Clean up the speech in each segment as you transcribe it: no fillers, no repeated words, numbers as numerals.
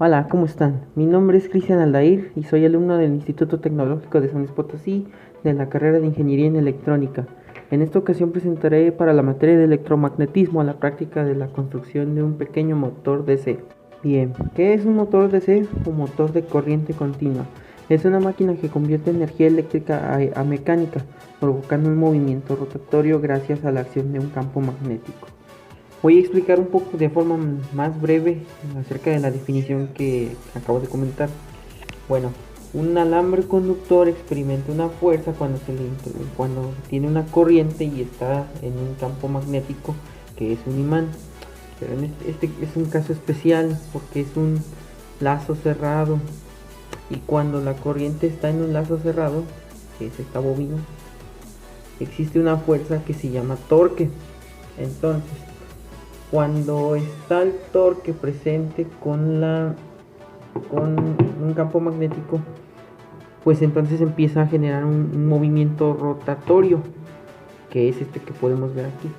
Hola, ¿cómo están? Mi nombre es Cristian Aldair y soy alumno del Instituto Tecnológico de San Luis Potosí de la carrera de Ingeniería en Electrónica. En esta ocasión presentaré para la materia de electromagnetismo la práctica de la construcción de un pequeño motor DC. Bien, ¿qué es un motor DC o motor de corriente continua? Es una máquina que convierte energía eléctrica a mecánica, provocando un movimiento rotatorio gracias a la acción de un campo magnético. Voy a explicar un poco de forma más breve acerca de la definición que acabo de comentar. Bueno, un alambre conductor experimenta una fuerza cuando tiene una corriente y está en un campo magnético que es un imán. Pero este es un caso especial porque es un lazo cerrado, y cuando la corriente está en un lazo cerrado, que es esta bobina, existe una fuerza que se llama torque. Entonces, cuando está el torque presente con un campo magnético, pues entonces empieza a generar un movimiento rotatorio, que es este que podemos ver aquí.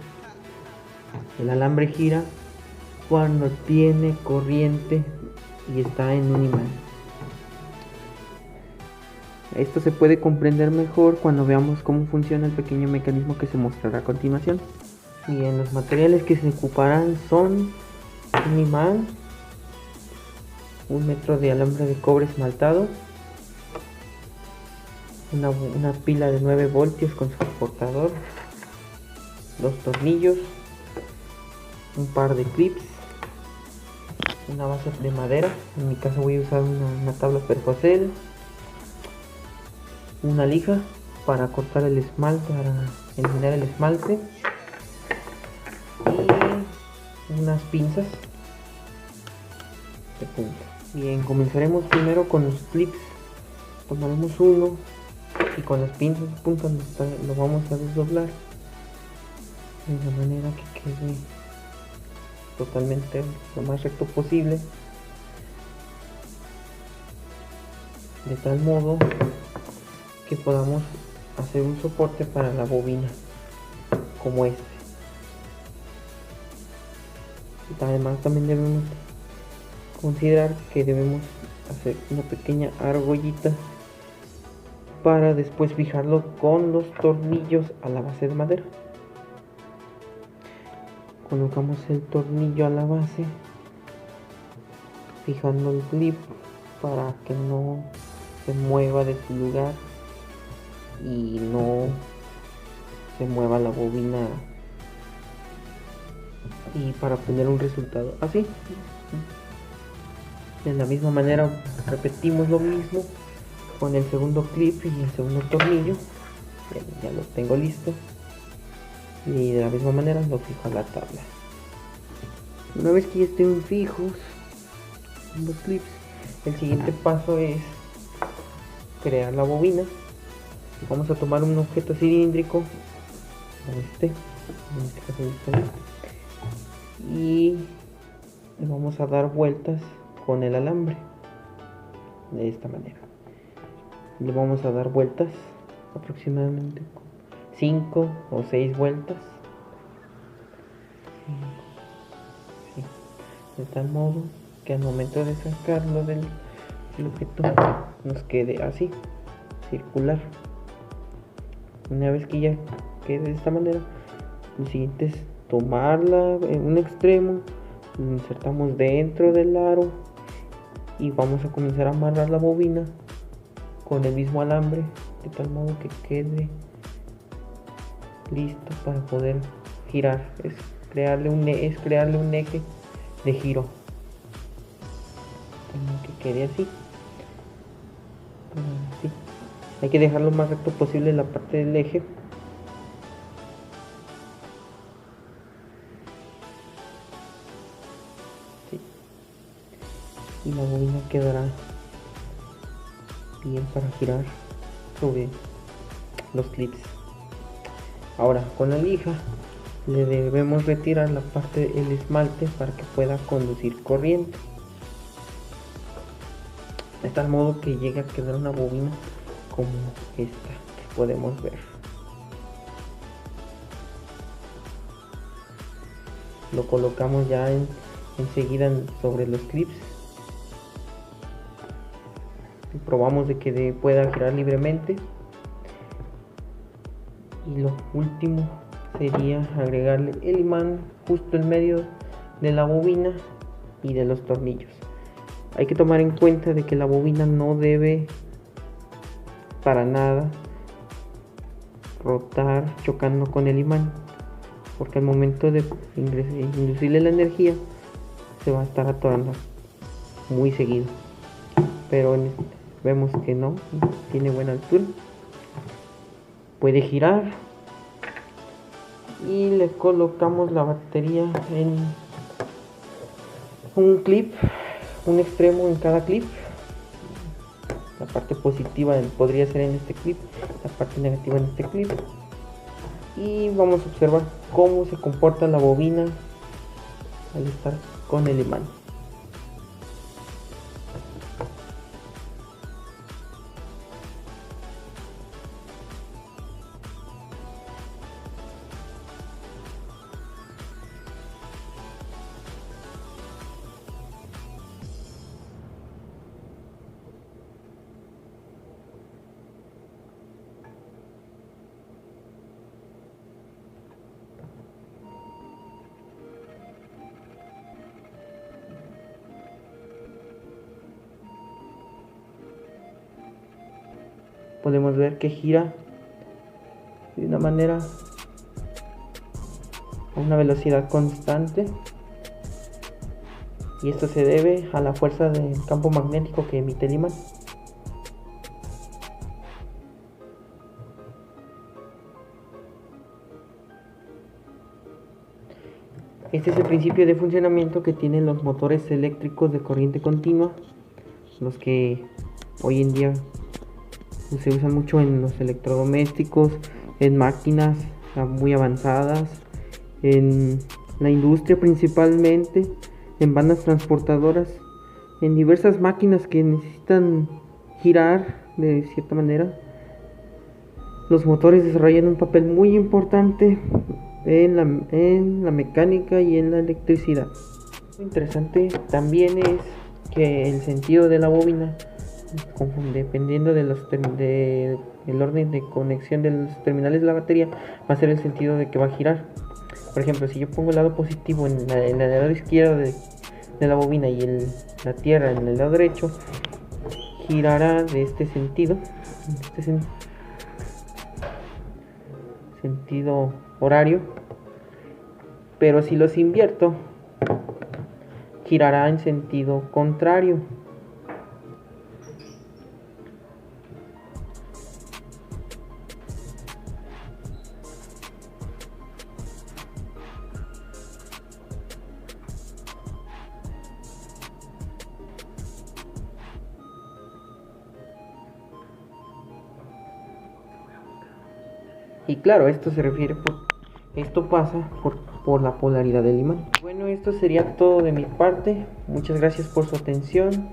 El alambre gira cuando tiene corriente y está en un imán. Esto se puede comprender mejor cuando veamos cómo funciona el pequeño mecanismo que se mostrará a continuación. Bien, los materiales que se ocuparán son un imán, 1 metro de alambre de cobre esmaltado, una pila de 9 voltios con su portador, 2 tornillos, un par de clips, una base de madera, en mi caso voy a usar una tabla percocel, una lija para cortar el esmalte, para eliminar el esmalte, y unas pinzas de punta. Bien, comenzaremos primero con los clips. Tomaremos uno y con las pinzas de punta lo vamos a desdoblar de la manera que quede totalmente lo más recto posible, de tal modo que podamos hacer un soporte para la bobina como este. Además, también debemos considerar que debemos hacer una pequeña argollita para después fijarlo con los tornillos a la base de madera. Colocamos el tornillo a la base, fijando el clip para que no se mueva de su lugar y no se mueva la bobina, y para obtener un resultado así. De la misma manera repetimos lo mismo con el segundo clip y el segundo tornillo. Ya lo tengo listo y de la misma manera lo fijo a la tabla. Una vez que ya estén fijos los clips, el siguiente paso es crear la bobina. Vamos a tomar un objeto cilíndrico, en este caso, y le vamos a dar vueltas con el alambre de esta manera. Le vamos a dar vueltas aproximadamente 5 o 6 vueltas, de tal modo que al momento de sacarlo del objeto nos quede así, circular. Una vez que ya quede de esta manera, lo siguiente es tomarla en un extremo, lo insertamos dentro del aro y vamos a comenzar a amarrar la bobina con el mismo alambre, de tal modo que quede listo para poder girar. Es crearle un eje de giro, que quede así. Hay que dejar lo más recto posible la parte del eje. Sí. Y la bobina quedará bien para girar sobre los clips. Ahora, con la lija le debemos retirar la parte del esmalte para que pueda conducir corriente, de tal modo que llegue a quedar una bobina como esta que podemos ver. Lo colocamos ya enseguida sobre los clips probamos de que pueda girar libremente. Y lo último sería agregarle el imán justo en medio de la bobina y de los tornillos. Hay que tomar en cuenta de que la bobina no debe para nada rotar chocando con el imán, porque al momento de inducirle la energía se va a estar atorando muy seguido, pero vemos que no tiene buena altura, puede girar. Y le colocamos la batería en un clip, un extremo en cada clip. La parte positiva podría ser en este clip, la parte negativa en este clip. Y vamos a observar cómo se comporta la bobina al estar con el imán. Podemos ver que gira de una manera a una velocidad constante, y esto se debe a la fuerza del campo magnético que emite el imán. Este es el principio de funcionamiento que tienen los motores eléctricos de corriente continua, los que hoy en día se usan mucho en los electrodomésticos, en máquinas muy avanzadas, en la industria principalmente, en bandas transportadoras, en diversas máquinas que necesitan girar de cierta manera. Los motores desarrollan un papel muy importante en la mecánica y en la electricidad. Lo interesante también es que el sentido de la bobina, dependiendo del orden de conexión de los terminales de la batería, va a ser el sentido de que va a girar. Por ejemplo, si yo pongo el lado positivo en el lado izquierdo de la bobina y la tierra en el lado derecho, girará de este sentido, sentido horario. Pero si los invierto, girará en sentido contrario. Y claro, esto pasa por la polaridad del imán. Bueno, esto sería todo de mi parte. Muchas gracias por su atención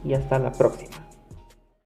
y hasta la próxima.